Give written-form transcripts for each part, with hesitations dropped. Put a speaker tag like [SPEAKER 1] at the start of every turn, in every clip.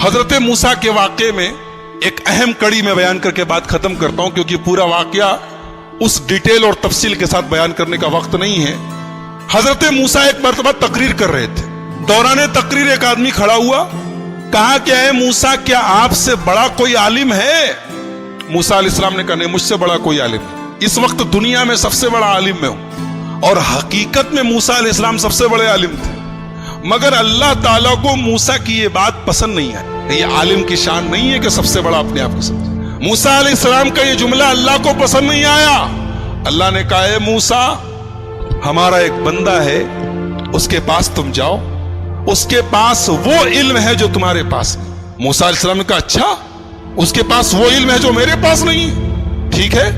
[SPEAKER 1] حضرت موسیٰ کے واقعے میں ایک اہم کڑی میں بیان کر کے بات ختم کرتا ہوں، کیونکہ پورا واقعہ اس ڈیٹیل اور تفصیل کے ساتھ بیان کرنے کا وقت نہیں ہے۔ حضرت موسیٰ ایک مرتبہ تقریر کر رہے تھے، دوران تقریر ایک آدمی کھڑا ہوا، کہا کہ اے موسیٰ کیا آپ سے بڑا کوئی عالم ہے؟ موسیٰ علیہ السلام نے کہا نہیں، مجھ سے بڑا کوئی عالم نہیں، اس وقت دنیا میں سب سے بڑا عالم میں ہوں۔ اور حقیقت میں موسیٰ علیہ السلام سب سے بڑے عالم تھے، مگر اللہ تعالیٰ کو موسیٰ کی یہ بات پسند نہیں آئی۔ یہ عالم کی شان نہیں ہے کہ سب سے بڑا اپنے آپ کو سمجھے۔ موسیٰ علیہ السلام کا یہ جملہ اللہ کو پسند نہیں آیا۔ اللہ نے کہا اے موسیٰ، ہمارا ایک بندہ ہے، اس کے پاس تم جاؤ، اس کے پاس وہ علم ہے جو تمہارے پاس نہیں۔ موسیٰ علیہ السلام نے کہا اچھا، اس کے پاس وہ علم ہے جو میرے پاس نہیں، ٹھیک ہے،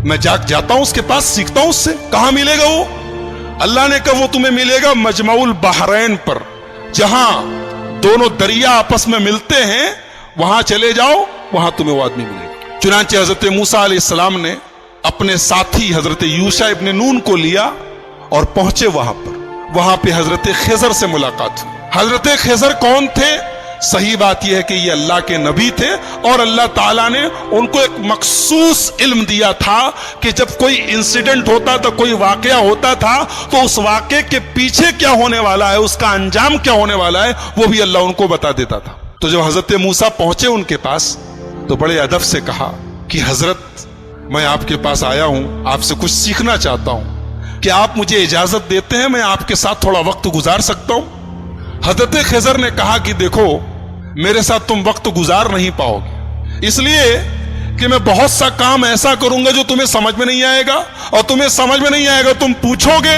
[SPEAKER 1] میں جاتا ہوں اس کے پاس، سیکھتا ہوں اس سے۔ کہاں ملے گا وہ؟ اللہ نے کہا وہ تمہیں ملے گا مجمع البحرین پر، جہاں دونوں دریا آپس میں ملتے ہیں، وہاں چلے جاؤ، وہاں تمہیں وہ آدمی ملے گا۔ چنانچہ حضرت موسیٰ علیہ السلام نے اپنے ساتھی حضرت یوشع ابن نون کو لیا اور پہنچے وہاں پر۔ وہاں پہ حضرت خضر سے ملاقات ہوئی۔ حضرت خضر کون تھے؟ صحیح بات یہ ہے کہ یہ اللہ کے نبی تھے، اور اللہ تعالیٰ نے ان کو ایک مخصوص علم دیا تھا کہ جب کوئی انسیڈنٹ ہوتا تھا، کوئی واقعہ ہوتا تھا، تو اس واقعے کے پیچھے کیا ہونے والا ہے، اس کا انجام کیا ہونے والا ہے، وہ بھی اللہ ان کو بتا دیتا تھا۔ تو جب حضرت موسیٰ پہنچے ان کے پاس تو بڑے ادب سے کہا کہ حضرت میں آپ کے پاس آیا ہوں، آپ سے کچھ سیکھنا چاہتا ہوں، کہ آپ مجھے اجازت دیتے ہیں میں آپ کے ساتھ تھوڑا وقت گزار سکتا ہوں؟ حضرت خضر نے کہا کہ دیکھو میرے ساتھ تم وقت گزار نہیں پاؤ گے، اس لیے کہ میں بہت سا کام ایسا کروں گا جو تمہیں سمجھ میں نہیں آئے گا، اور تمہیں سمجھ میں نہیں آئے گا تم پوچھو گے،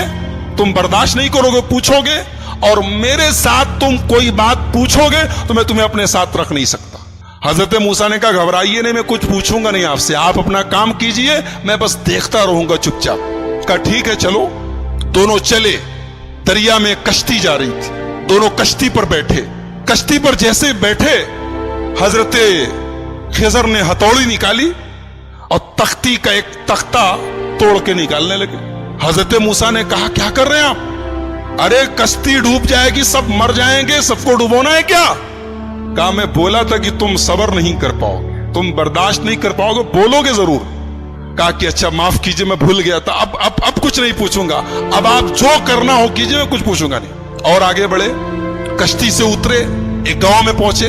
[SPEAKER 1] تم برداشت نہیں کرو گے، پوچھو گے، اور میرے ساتھ تم کوئی بات پوچھو گے تو میں تمہیں اپنے ساتھ رکھ نہیں سکتا۔ حضرت موسیٰ نے کہا گھبرائیے نہیں، میں کچھ پوچھوں گا نہیں آپ سے، آپ اپنا کام کیجئے، میں بس دیکھتا رہوں گا چپ چاپ۔ کہا ٹھیک ہے چلو۔ دونوں چلے، دریا میں کشتی جا رہی تھی، دونوں کشتی پر بیٹھے۔ کشتی پر جیسے بیٹھے، حضرت خضر نے ہتھوڑی نکالی اور تختی کا ایک تختہ توڑ کے نکالنے لگے۔ حضرت موسیٰ نے کہا کیا کر رہے ہیں آپ؟ ارے کشتی ڈوب جائے گی، سب مر جائیں گے، سب کو ڈبونا ہے کیا؟ کہا میں بولا تھا کہ تم صبر نہیں کر پاؤ گے، تم برداشت نہیں کر پاؤ گے، بولو گے ضرور۔ کہا کہ اچھا معاف کیجئے میں بھول گیا تھا، اب کچھ نہیں پوچھوں گا، اب آپ جو کرنا ہو کیجئے، میں کچھ پوچھوں گا نہیں۔ اور آگے بڑھے، کشتی سے اترے، ایک گاؤں میں پہنچے۔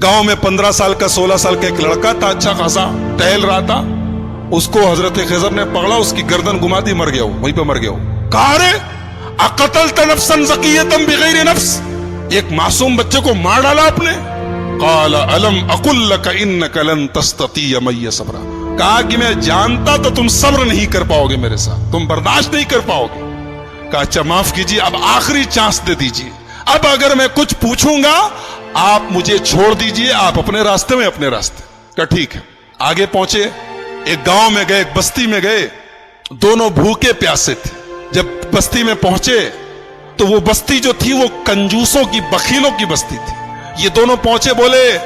[SPEAKER 1] گاؤں میں 15 سال کا 16 سال کا ایک لڑکا تھا، اچھا خاصا ٹہل رہا تھا۔ اس کو حضرت خضر نے پکڑا، اس کی گردن گما دی، مر گیا وہ، وہیں پہ مر گیا وہ۔ کہا رے اقتلت نفسا زکیۃ بغیر نفس، ایک معصوم بچے کو مار ڈالا آپ نے؟ قال الم اقل لک انک لن تستطیع معی صبرا، کہا کہ میں جانتا تو تم صبر نہیں کر پاؤ گے میرے ساتھ، تم برداشت نہیں کر پاؤ گے۔ کہا اچھا معاف کیجیے، اب آخری چانس دے دیجیے، اب اگر میں کچھ پوچھوں گا آپ مجھے چھوڑ دیجئے، آپ اپنے راستے میں اپنے راستے۔ کہا ٹھیک ہے۔ آگے پہنچے، ایک گاؤں میں گئے، ایک بستی میں گئے، دونوں بھوکے پیاسے تھے۔ جب بستی میں پہنچے تو وہ بستی جو تھی وہ کنجوسوں کی، بخیلوں کی بستی تھی۔ یہ دونوں پہنچے، بولے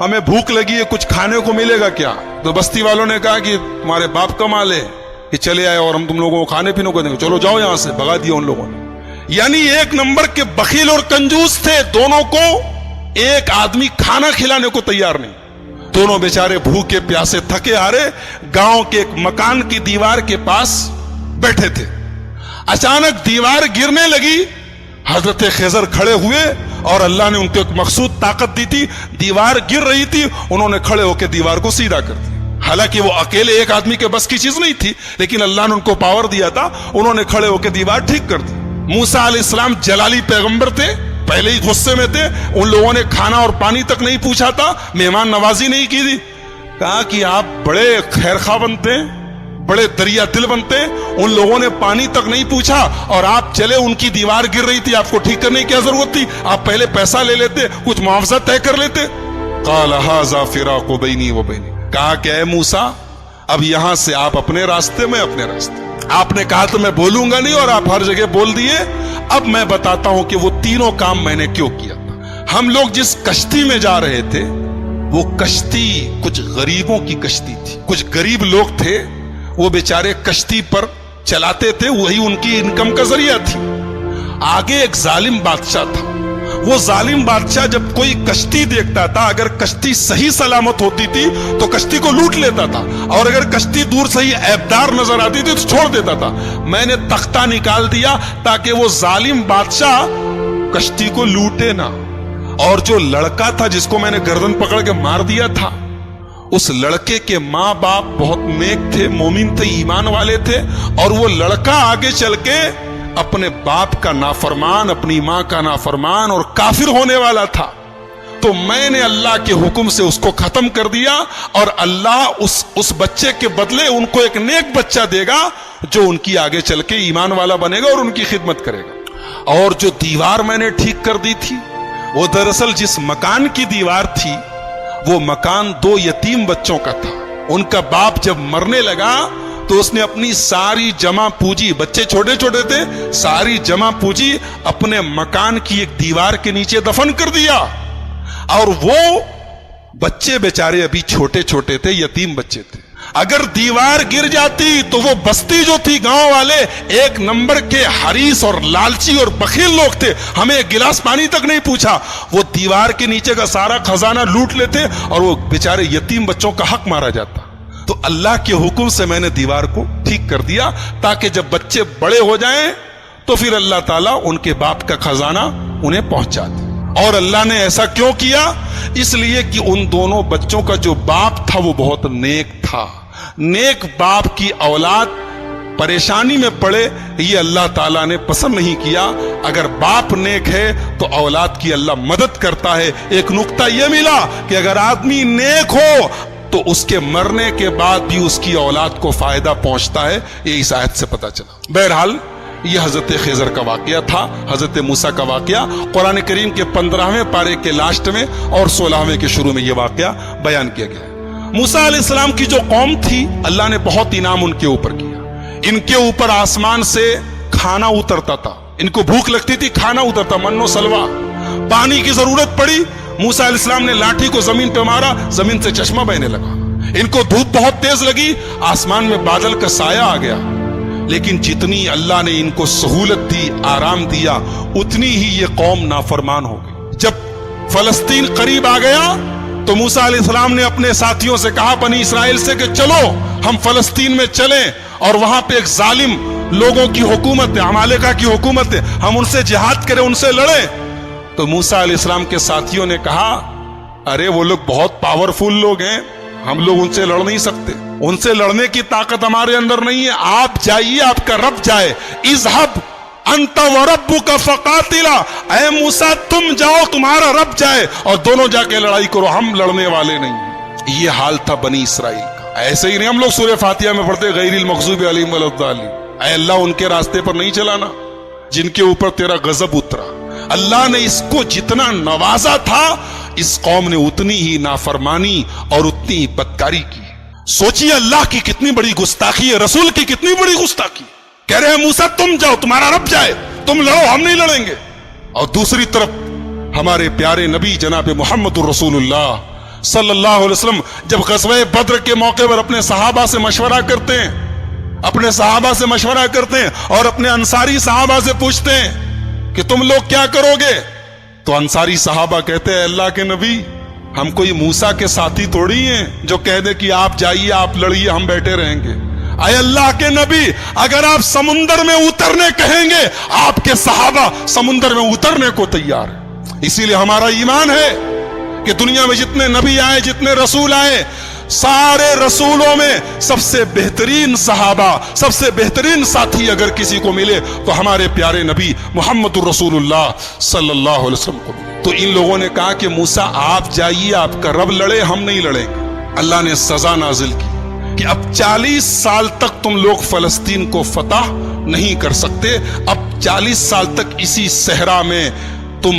[SPEAKER 1] ہمیں بھوک لگی ہے، کچھ کھانے کو ملے گا کیا؟ تو بستی والوں نے کہا کہ تمہارے باپ کا مال ہے کہ چلے آئے اور ہم تم لوگوں کو کھانے پینے کو دیں گے، چلو جاؤ یہاں سے۔ بھگا دیا ان لوگوں نے۔ یعنی ایک نمبر کے بخیل اور کنجوس تھے، دونوں کو ایک آدمی کھانا کھلانے کو تیار نہیں۔ دونوں بیچارے بھوکے پیاسے تھکے ہارے گاؤں کے ایک مکان کی دیوار کے پاس بیٹھے تھے۔ اچانک دیوار گرنے لگی، حضرت خضر کھڑے ہوئے اور اللہ نے ان کو ایک مخصوص طاقت دی تھی، دیوار گر رہی تھی، انہوں نے کھڑے ہو کے دیوار کو سیدھا کر دیا۔ حالانکہ وہ اکیلے ایک آدمی کے بس کی چیز نہیں تھی، لیکن اللہ نے ان کو پاور دیا تھا، انہوں نے کھڑے ہو کے دیوار ٹھیک کر دی۔ موسیٰ علیہ السلام جلالی پیغمبر تھے، پہلے ہی غصے میں تھے، ان لوگوں نے کھانا اور پانی تک نہیں پوچھا تھا، مہمان نوازی نہیں کی تھی۔ کہا کہ آپ بڑے خیرخواہ بنتے ہیں، بڑے دریا دل بنتے ہیں، ان لوگوں نے پانی تک نہیں پوچھا اور آپ چلے، ان کی دیوار گر رہی تھی، آپ کو ٹھیک کرنے کی کیا ضرورت تھی؟ آپ پہلے پیسہ لے لیتے، کچھ معاوضہ طے کر لیتے۔ قال ھذا فراق بینی و بینک، کہا کہ اے موسیٰ اب یہاں سے آپ اپنے راستے میں اپنے راستے۔ آپ نے کہا تو میں بولوں گا نہیں اور آپ ہر جگہ بول دیے۔ اب میں بتاتا ہوں کہ وہ تینوں کام میں نے کیوں کیا تھا۔ ہم لوگ جس کشتی میں جا رہے تھے وہ کشتی کچھ غریبوں کی کشتی تھی، کچھ غریب لوگ تھے، وہ بیچارے کشتی پر چلاتے تھے، وہی ان کی انکم کا ذریعہ تھی۔ آگے ایک ظالم بادشاہ تھا، وہ ظالم بادشاہ جب کوئی کشتی دیکھتا تھا، اگر کشتی صحیح سلامت ہوتی تھی تو کشتی کو لوٹ لیتا تھا، اور اگر کشتی دور سے ہی عیبدار نظر آتی تھی تو چھوڑ دیتا تھا۔ میں نے تختہ نکال دیا تاکہ وہ ظالم بادشاہ کشتی کو لوٹے نہ، اور جو لڑکا تھا جس کو میں نے گردن پکڑ کے مار دیا تھا، اس لڑکے کے ماں باپ بہت نیک تھے، مومن تھے، ایمان والے تھے، اور وہ لڑکا آگے چل کے اپنے باپ کا نافرمان، اپنی ماں کا نافرمان اور کافر ہونے والا تھا۔ تو میں نے اللہ کے حکم سے اس کو ختم کر دیا، اور اللہ اس بچے کے بدلے ان کو ایک نیک بچہ دے گا جو ان کی آگے چل کے ایمان والا بنے گا اور ان کی خدمت کرے گا۔ اور جو دیوار میں نے ٹھیک کر دی تھی، وہ دراصل جس مکان کی دیوار تھی وہ مکان 2 یتیم بچوں کا تھا۔ ان کا باپ جب مرنے لگا تو اس نے اپنی ساری جمع پونجی، بچے چھوٹے چھوٹے تھے، ساری جمع پونجی اپنے مکان کی ایک دیوار کے نیچے دفن کر دیا، اور وہ بچے بیچارے ابھی چھوٹے چھوٹے تھے، یتیم بچے تھے۔ اگر دیوار گر جاتی تو وہ بستی جو تھی، گاؤں والے 1 نمبر کے حریص اور لالچی اور بخیل لوگ تھے، ہمیں ایک گلاس پانی تک نہیں پوچھا، وہ دیوار کے نیچے کا سارا خزانہ لوٹ لیتے اور وہ بیچارے یتیم بچوں کا حق مارا جاتا۔ تو اللہ کے حکم سے میں نے دیوار کو ٹھیک کر دیا تاکہ جب بچے بڑے ہو جائیں تو پھر اللہ تعالیٰ ان کے باپ کا خزانہ انہیں پہنچا دے۔ اور اللہ نے ایسا کیوں کیا؟ اس لیے کہ ان دونوں بچوں کا جو باپ تھا وہ بہت نیک تھا۔ نیک باپ کی اولاد پریشانی میں پڑے یہ اللہ تعالیٰ نے پسند نہیں کیا۔ اگر باپ نیک ہے تو اولاد کی اللہ مدد کرتا ہے۔ ایک نقطہ یہ ملا کہ اگر آدمی نیک ہو تو اس کے مرنے کے بعد بھی اس کی اولاد کو فائدہ پہنچتا ہے، یہ اس آیت سے پتہ چلا۔ بہرحال یہ حضرت خضر کا واقعہ تھا، حضرت موسیٰ کا واقعہ۔ قرآن کریم کے 15ویں پارے کے لاسٹ میں اور 16ویں کے شروع میں یہ واقعہ بیان کیا گیا ہے۔ موسیٰ علیہ السلام کی جو قوم تھی، اللہ نے بہت انعام ان کے اوپر کیا۔ ان کے اوپر آسمان سے کھانا اترتا تھا، ان کو بھوک لگتی تھی، کھانا اترتا، من و سلوا۔ پانی کی ضرورت پڑی، موسیٰ علیہ السلام نے لاٹھی کو زمین پہ مارا، زمین سے چشمہ بہنے لگا۔ ان کو دھوپ بہت تیز لگی، آسمان میں بادل کا سایہ آ گیا۔ لیکن جتنی اللہ نے ان کو سہولت دی، آرام دیا، اتنی ہی یہ قوم نافرمان ہو گئی۔ جب فلسطین قریب آ گیا تو موسیٰ علیہ السلام نے اپنے ساتھیوں سے کہا، بنی اسرائیل سے، کہ چلو ہم فلسطین میں چلیں، اور وہاں پہ ایک ظالم لوگوں کی حکومت ہے، عمالقہ کی حکومت ہے، ہم ان سے جہاد کریں، ان سے لڑیں۔ تو موسیٰ علیہ السلام کے ساتھیوں نے کہا، ارے وہ لوگ بہت پاورفل لوگ ہیں، ہم لوگ ان سے لڑ نہیں سکتے، ان سے لڑنے کی طاقت ہمارے اندر نہیں ہے، آپ جائیے، آپ کا رب جائے۔ اذهب انت وربک فقاتلا، اے موسیٰ تم جاؤ، تمہارا رب جائے، اور دونوں جا کے لڑائی کرو، ہم لڑنے والے نہیں ہیں۔ یہ حال تھا بنی اسرائیل کا۔ ایسے ہی نہیں ہم لوگ سورہ فاتحہ میں پڑھتے غیر المغضوب علیہم ولا الضالین، اے اللہ ان کے راستے پر نہیں چلانا جن کے اوپر تیرا غضب اترا۔ اللہ نے اس کو جتنا نوازا تھا، اس قوم نے اتنی ہی نافرمانی اور اتنی ہی بدکاری کی۔ سوچیے اللہ کی کتنی بڑی گستاخی ہے، رسول کی کتنی بڑی گستاخی۔ کہہ رہے ہیں موسیٰ تم جاؤ، تمہارا رب جائے، تم لڑو، ہم نہیں لڑیں گے۔ اور دوسری طرف ہمارے پیارے نبی جناب محمد الرسول اللہ صلی اللہ علیہ وسلم جب غزوہ بدر کے موقع پر اپنے صحابہ سے مشورہ کرتے ہیں، اور اپنے انصاری صحابہ سے پوچھتے ہیں کہ تم لوگ کیا کرو گے، تو انصاری صحابہ کہتے ہیں، اللہ کے نبی ہم کوئی موسیٰ کے ساتھی تھوڑی ہیں جو کہہ دے کہ آپ جائیے، آپ لڑیے، ہم بیٹھے رہیں گے۔ اے اللہ کے نبی اگر آپ سمندر میں اترنے کہیں گے، آپ کے صحابہ سمندر میں اترنے کو تیار ہیں۔ اسی لیے ہمارا ایمان ہے کہ دنیا میں جتنے نبی آئے، جتنے رسول آئے، سارے رسولوں میں سب سے بہترین صحابہ، سب سے بہترین ساتھی اگر کسی کو ملے تو ہمارے پیارے نبی محمد الرسول اللہ صلی اللہ علیہ وسلم کو ملے۔ تو ان لوگوں نے کہا کہ موسیٰ آپ جائیے، آپ کا رب لڑے، ہم نہیں لڑیں گے۔ اللہ نے سزا نازل کی کہ اب 40 سال تک تم لوگ فلسطین کو فتح نہیں کر سکتے، اب 40 سال تک اسی صحرا میں تم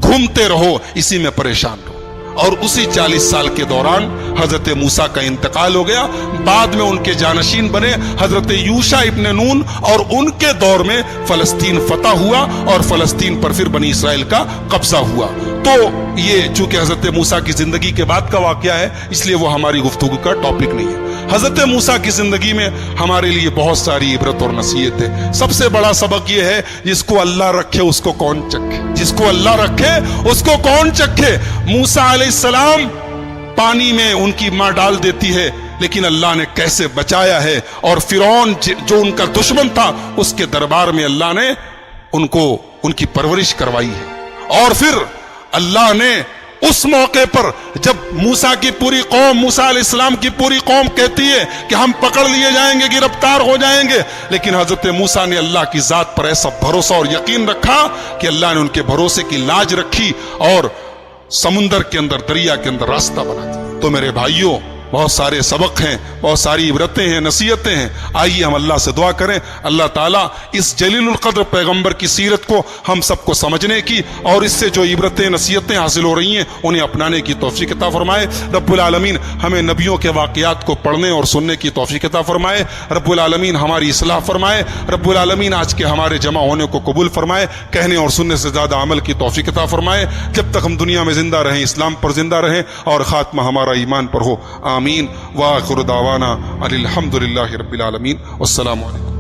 [SPEAKER 1] گھومتے رہو، اسی میں پریشان رہو۔ اور اسی 40 سال کے دوران حضرت موسیٰ کا انتقال ہو گیا. بعد میں ان کے جانشین بنے حضرت یوشع ابن نون اور ان کے دور میں فلسطین فتح ہوا اور فلسطین پر پھر بنی اسرائیل کا قبضہ ہوا. تو یہ چونکہ حضرت موسیٰ کی زندگی کے بعد کا واقعہ ہے اس لیے وہ ہماری گفتگو کا ٹاپک نہیں ہے. حضرت موسیٰ کی زندگی میں ہمارے لیے بہت ساری عبرت اور نصیحت ہے. سب سے بڑا سبق یہ ہے جس کو اللہ رکھے اس کو کون چکھے, جس کو اللہ رکھے اس کو کون چکھے. موسیٰ علیہ السلام پانی میں ان کی ماں ڈال دیتی ہے لیکن اللہ نے کیسے بچایا ہے, اور فرعون جو ان کا دشمن تھا اس کے دربار میں اللہ نے ان کی پرورش کروائی ہے. اور پھر اللہ نے اس موقع پر جب موسیٰ کی پوری قوم, موسیٰ علیہ السلام کی پوری قوم کہتی ہے کہ ہم پکڑ لیے جائیں گے, گرفتار ہو جائیں گے, لیکن حضرت موسیٰ نے اللہ کی ذات پر ایسا بھروسہ اور یقین رکھا کہ اللہ نے ان کے بھروسے کی لاج رکھی اور سمندر کے اندر, دریا کے اندر راستہ بنا دیا. تو میرے بھائیوں, بہت سارے سبق ہیں, بہت ساری عبرتیں ہیں, نصیحتیں ہیں. آئیے ہم اللہ سے دعا کریں اللہ تعالیٰ اس جلیل القدر پیغمبر کی سیرت کو ہم سب کو سمجھنے کی اور اس سے جو عبرتیں نصیحتیں حاصل ہو رہی ہیں انہیں اپنانے کی توفیق عطا فرمائے. رب العالمین ہمیں نبیوں کے واقعات کو پڑھنے اور سننے کی توفیق عطا فرمائے. رب العالمین ہماری اصلاح فرمائے. رب العالمین آج کے ہمارے جمع ہونے کو قبول فرمائے. کہنے اور سننے سے زیادہ عمل کی توفیق عطا فرمائے. جب تک ہم دنیا میں زندہ رہیں اسلام پر زندہ رہیں اور خاتمہ ہمارا ایمان پر ہو. آمین. وآخر دعوانا الحمد للہ رب العالمین. والسلام علیکم.